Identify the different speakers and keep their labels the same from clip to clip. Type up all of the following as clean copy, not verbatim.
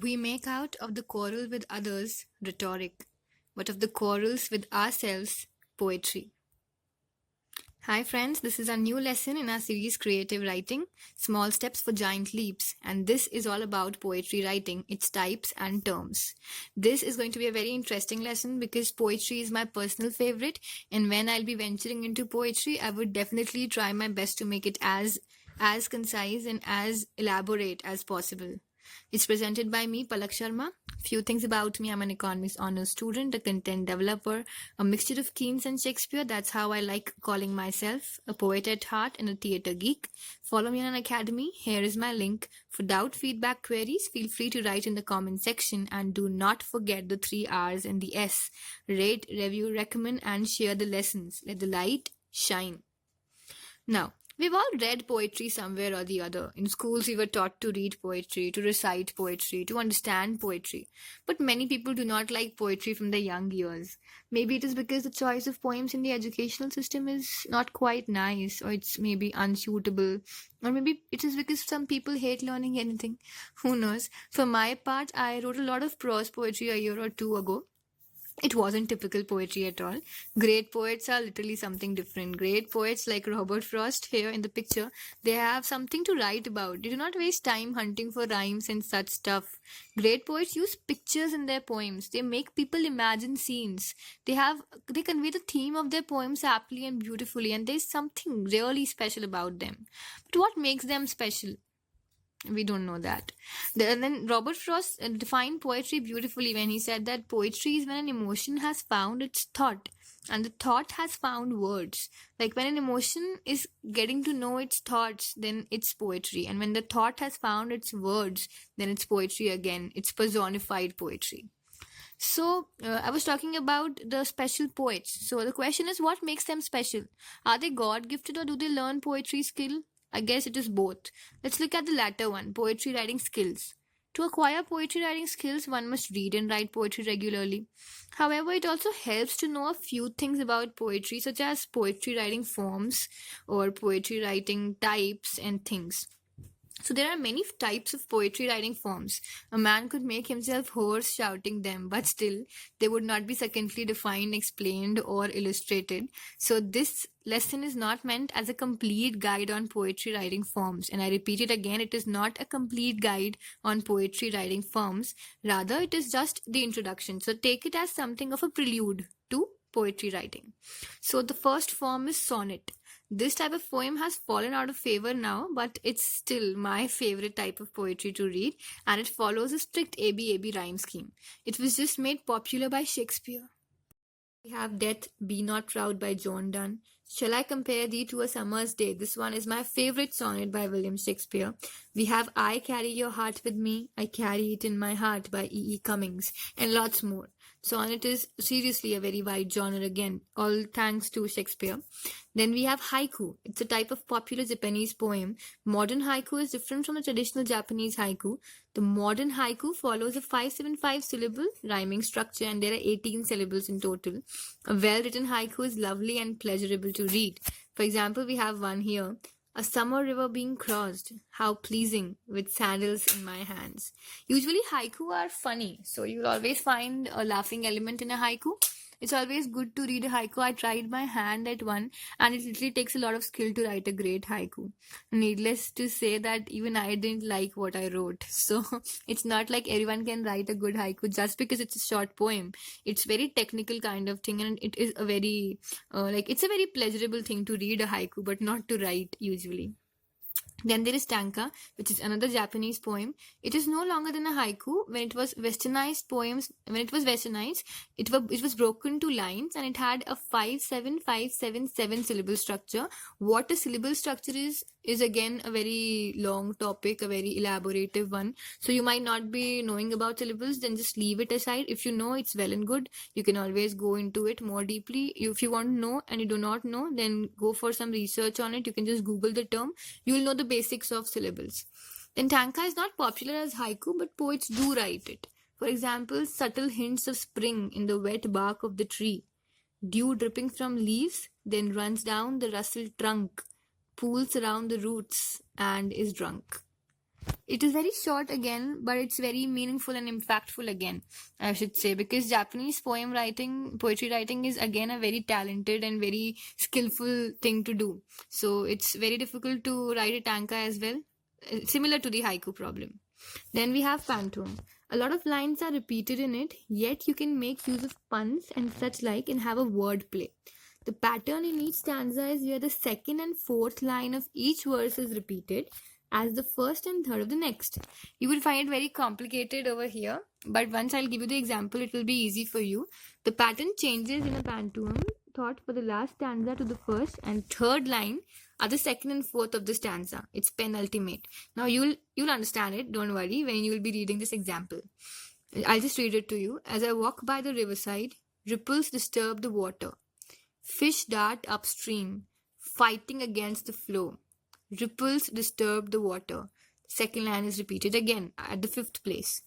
Speaker 1: We make out of the quarrel with others rhetoric, but of the quarrels with ourselves poetry. Hi, friends, this is a new lesson in our series Creative Writing Small Steps for Giant Leaps, and this is all about poetry writing, its types and terms. This is going to be a very interesting lesson because poetry is my personal favorite, and when I'll be venturing into poetry, I would definitely try my best to make it as concise and as elaborate as possible. It's presented by me, Palak Sharma. Few things about me: I'm an economics honors student, a content developer, a mixture of Keats and Shakespeare. That's how I like calling myself, a poet at heart and a theatre geek. Follow me on Unacademy. Here is my link. For doubt, feedback, queries, feel free to write in the comment section, and do not forget the 3 R's and the S. Rate, review, recommend, and share the lessons. Let the light shine. Now, we've all read poetry somewhere or the other. In schools, we were taught to read poetry, to recite poetry, to understand poetry. But many people do not like poetry from their young years. Maybe it is because the choice of poems in the educational system is not quite nice, or it's maybe unsuitable, or maybe it is because some people hate learning anything. Who knows? For my part, I wrote a lot of prose poetry a year or two ago. It wasn't typical poetry at all. Great poets are literally something different. Great poets like Robert Frost here in the picture, they have something to write about. They do not waste time hunting for rhymes and such stuff. Great poets use pictures in their poems. They make people imagine scenes. They convey the theme of their poems aptly and beautifully, and there's something really special about them. But what makes them special? We don't know that. Then Robert Frost defined poetry beautifully when he said that poetry is when an emotion has found its thought, and the thought has found words. Like when an emotion is getting to know its thoughts, then it's poetry. And when the thought has found its words, then it's poetry again. It's personified poetry. So, I was talking about the special poets. So, the question is, what makes them special? Are they God gifted, or do they learn poetry skill? I guess it is both. Let's look at the latter one, poetry writing skills. To acquire poetry writing skills, one must read and write poetry regularly. However, it also helps to know a few things about poetry, such as poetry writing forms or poetry writing types and things. So there are many types of poetry writing forms. A man could make himself hoarse shouting them, but still they would not be succinctly defined, explained, or illustrated. So this lesson is not meant as a complete guide on poetry writing forms. And I repeat it again, it is not a complete guide on poetry writing forms. Rather, it is just the introduction. So take it as something of a prelude to poetry writing. So the first form is sonnet. This type of poem has fallen out of favor now, but it's still my favorite type of poetry to read, and it follows a strict ABAB rhyme scheme. It was just made popular by Shakespeare. We have Death, Be Not Proud by John Donne. Shall I Compare Thee to a Summer's Day? This one is my favorite sonnet by William Shakespeare. We have I Carry Your Heart With Me, I Carry It in My Heart by E. E. Cummings, and lots more. Sonnet is seriously a very wide genre again, all thanks to Shakespeare. Then we have haiku. It's a type of popular Japanese poem. Modern haiku is different from the traditional Japanese haiku. The modern haiku follows a 575 syllable rhyming structure, and there are 18 syllables in total. A well-written haiku is lovely and pleasurable to read. For example, we have one here. A summer river being crossed, how pleasing, with sandals in my hands. Usually haiku are funny, so you'll always find a laughing element in a haiku. It's always good to read a haiku. I tried my hand at one, and it literally takes a lot of skill to write a great haiku. Needless to say that even I didn't like what I wrote. So it's not like everyone can write a good haiku just because it's a short poem. It's very technical kind of thing, and it is a very it's a very pleasurable thing to read a haiku, but not to write usually. Then there is tanka, which is another Japanese poem. It is no longer than a haiku. When it was westernized, it was broken to lines, and it had a 57577 syllable structure. What a syllable structure is again a very long topic, a very elaborative one. So you might not be knowing about syllables, then just leave it aside. If you know, it's well and good. You can always go into it more deeply. If you want to know and you do not know, then go for some research on it. You can just Google the term. You will know the basics of syllables. Then tanka is not popular as haiku, but poets do write it. For example, subtle hints of spring in the wet bark of the tree. Dew dripping from leaves, then runs down the rustled trunk, pools around the roots, and is drunk. It is very short again, but it's very meaningful and impactful again, I should say, because Japanese poetry writing is again a very talented and very skillful thing to do. So it's very difficult to write a tanka as well, similar to the haiku problem. Then we have pantoum. A lot of lines are repeated in it, yet you can make use of puns and such like and have a word play. The pattern in each stanza is where the second and fourth line of each verse is repeated as the first and third of the next. You will find it very complicated over here, but once I'll give you the example, it will be easy for you. The pattern changes in a pantoum thought for the last stanza to the first and third line are the second and fourth of the stanza. It's penultimate. Now you'll understand it, don't worry, when you will be reading this example. I'll just read it to you. As I walk by the riverside, ripples disturb the water. Fish dart upstream, fighting against the flow. Ripples disturb the water. Second line is repeated again at the fifth place.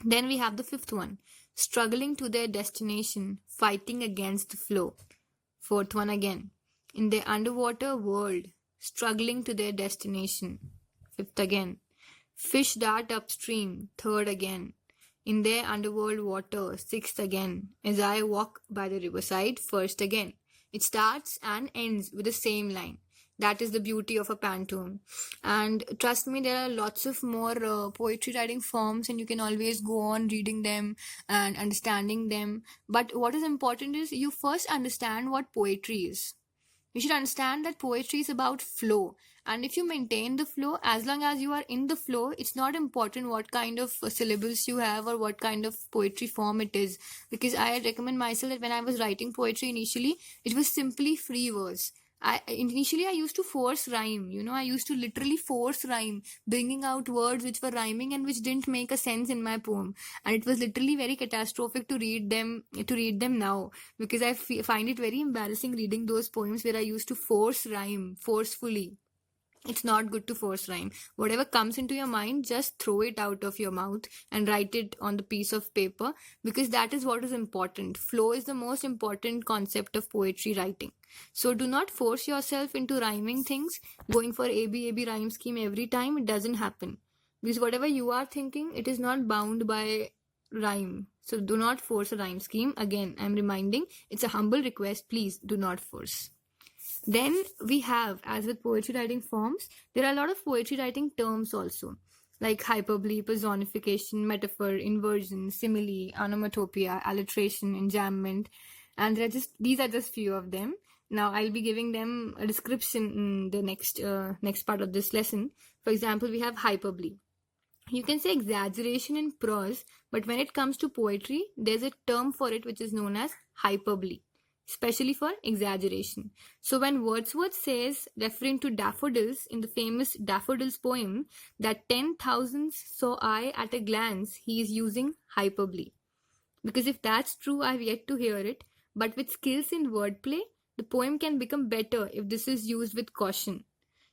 Speaker 1: Then we have the fifth one. Struggling to their destination, fighting against the flow. Fourth one again. In their underwater world, struggling to their destination. Fifth again. Fish dart upstream. Third again. In their underworld water. Sixth again. As I walk by the riverside. First again. It starts and ends with the same line. That is the beauty of a pantoum. And trust me, there are lots of more poetry writing forms and you can always go on reading them and understanding them. But what is important is you first understand what poetry is. You should understand that poetry is about flow. And if you maintain the flow, as long as you are in the flow, it's not important what kind of syllables you have or what kind of poetry form it is. Because I recommend myself that when I was writing poetry initially, it was simply free verse. Initially I used to force rhyme, I used to literally force rhyme, bringing out words which were rhyming and which didn't make a sense in my poem, and it was literally very catastrophic to read them now, because I find it very embarrassing reading those poems where I used to force rhyme forcefully. It's not good to force rhyme. Whatever comes into your mind, just throw it out of your mouth and write it on the piece of paper, because that is what is important. Flow is the most important concept of poetry writing. So do not force yourself into rhyming things, going for AB rhyme scheme every time. It doesn't happen. Because whatever you are thinking, it is not bound by rhyme. So do not force a rhyme scheme. Again, I'm reminding, it's a humble request. Please do not force. Then we have, as with poetry writing forms, there are a lot of poetry writing terms also, like hyperbole, personification, metaphor, inversion, simile, onomatopoeia, alliteration, enjambment, and these are just few of them. Now I'll be giving them a description in the next part of this lesson. For example, we have hyperbole. You can say exaggeration in prose, but when it comes to poetry, there's a term for it which is known as hyperbole, especially for exaggeration. So when Wordsworth says, referring to daffodils in the famous Daffodils poem, that 10,000 saw I at a glance, he is using hyperbole. Because if that's true, I've yet to hear it. But with skills in wordplay, the poem can become better if this is used with caution.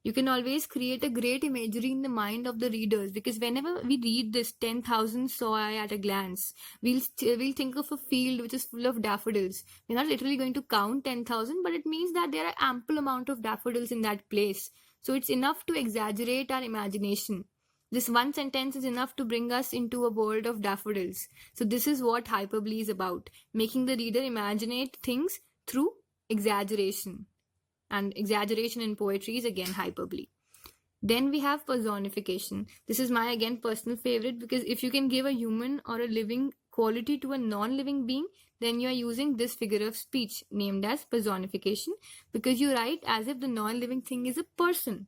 Speaker 1: You can always create a great imagery in the mind of the readers, because whenever we read this 10,000 saw I at a glance, we'll think of a field which is full of daffodils. We're not literally going to count 10,000, but it means that there are ample amount of daffodils in that place. So it's enough to exaggerate our imagination. This one sentence is enough to bring us into a world of daffodils. So this is what hyperbole is about, making the reader imaginate things through exaggeration. And exaggeration in poetry is again hyperbole. Then we have personification. This is my again personal favorite, because if you can give a human or a living quality to a non-living being, then you are using this figure of speech named as personification, because you write as if the non-living thing is a person.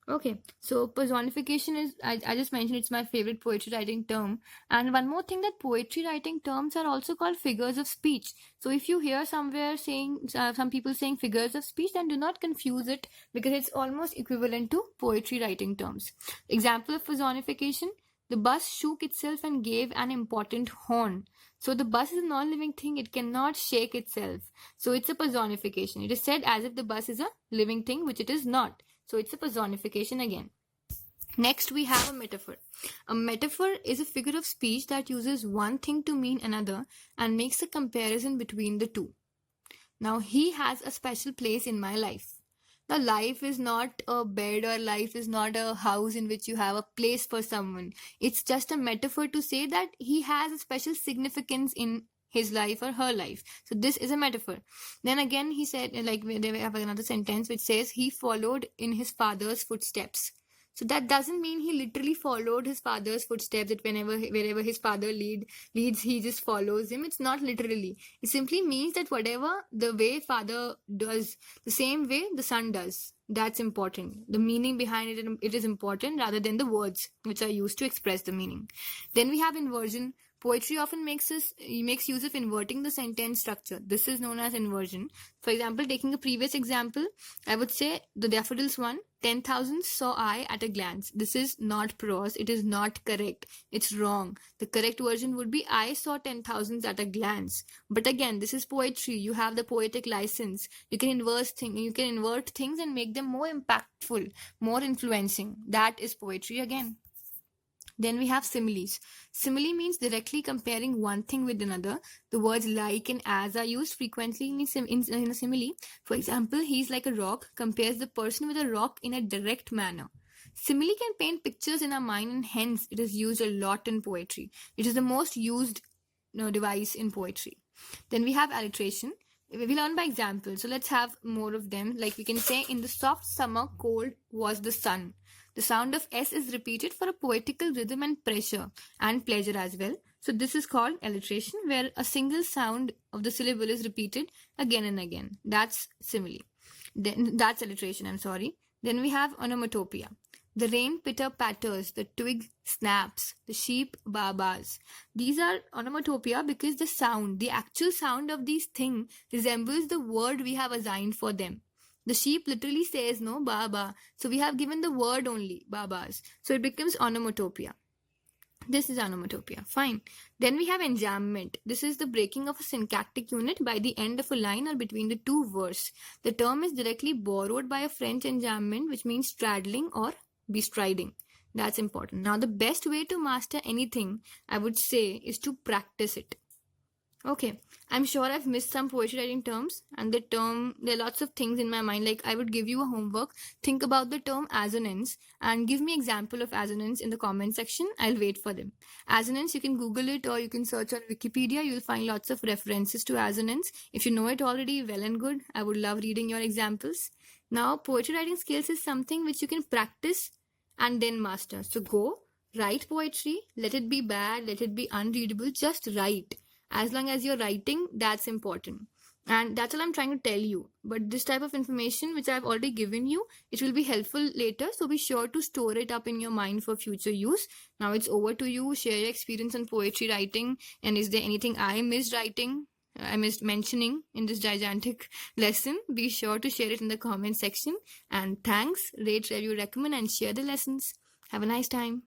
Speaker 1: Okay, so personification is, I just mentioned, it's my favorite poetry writing term. And one more thing, that poetry writing terms are also called figures of speech. So if you hear somewhere saying, some people saying figures of speech, then do not confuse it, because it's almost equivalent to poetry writing terms. Example of personification: the bus shook itself and gave an important horn. So the bus is a non-living thing, it cannot shake itself. So it's a personification. It is said as if the bus is a living thing, which it is not. So it's a personification again. Next, we have a metaphor. A metaphor is a figure of speech that uses one thing to mean another and makes a comparison between the two. Now, he has a special place in my life. The life is not a bed, or life is not a house in which you have a place for someone. It's just a metaphor to say that he has a special significance in his life or her life. So this is a metaphor. Then again, he said, like, they have another sentence which says he followed in his father's footsteps. So that doesn't mean he literally followed his father's footsteps, that wherever his father leads, he just follows him. It's not literally. It simply means that whatever the way father does, the same way the son does. That's important. The meaning behind it is important rather than the words which are used to express the meaning. Then we have inversion. Poetry often makes use of inverting the sentence structure. This is known as inversion. For example, taking a previous example, I would say the daffodils one, 10,000 saw I at a glance. This is not prose. It is not correct. It's wrong. The correct version would be I saw 10,000 at a glance. But again, this is poetry. You have the poetic license. You can invert things and make them more impactful, more influencing. That is poetry again. Then we have similes. Simile means directly comparing one thing with another. The words like and as are used frequently in a simile. For example, he's like a rock compares the person with a rock in a direct manner. Simile can paint pictures in our mind, and hence it is used a lot in poetry. It is the most used device in poetry. Then we have alliteration. We learn by example. So let's have more of them. Like we can say, in the soft summer cold was the sun. The sound of S is repeated for a poetical rhythm and pressure and pleasure as well. So this is called alliteration, where a single sound of the syllable is repeated again and again. That's simile. That's alliteration, I'm sorry. Then we have onomatopoeia. The rain pitter patters, the twig snaps, the sheep baa-baas. These are onomatopoeia because the actual sound of these things resembles the word we have assigned for them. The sheep literally says no, ba. So we have given the word only, babas. So it becomes onomatopoeia. This is onomatopoeia. Fine. Then we have enjambment. This is the breaking of a syntactic unit by the end of a line or between the two verses. The term is directly borrowed by a French enjambment, which means straddling or bestriding. That's important. Now, the best way to master anything, I would say, is to practice it. Okay, I'm sure I've missed some poetry writing terms, and there are lots of things in my mind. Like, I would give you a homework. Think about the term assonance and give me example of assonance in the comment section. I'll wait for them. Assonance, you can Google it or you can search on Wikipedia. You'll find lots of references to assonance. If you know it already, well and good. I would love reading your examples. Now, poetry writing skills is something which you can practice and then master. So go, write poetry. Let it be bad, let it be unreadable. Just write. As long as you're writing, that's important. And that's all I'm trying to tell you. But this type of information, which I've already given you, it will be helpful later. So be sure to store it up in your mind for future use. Now it's over to you. Share your experience on poetry writing. And is there anything I missed mentioning in this gigantic lesson? Be sure to share it in the comment section. And thanks. Rate, review, recommend, and share the lessons. Have a nice time.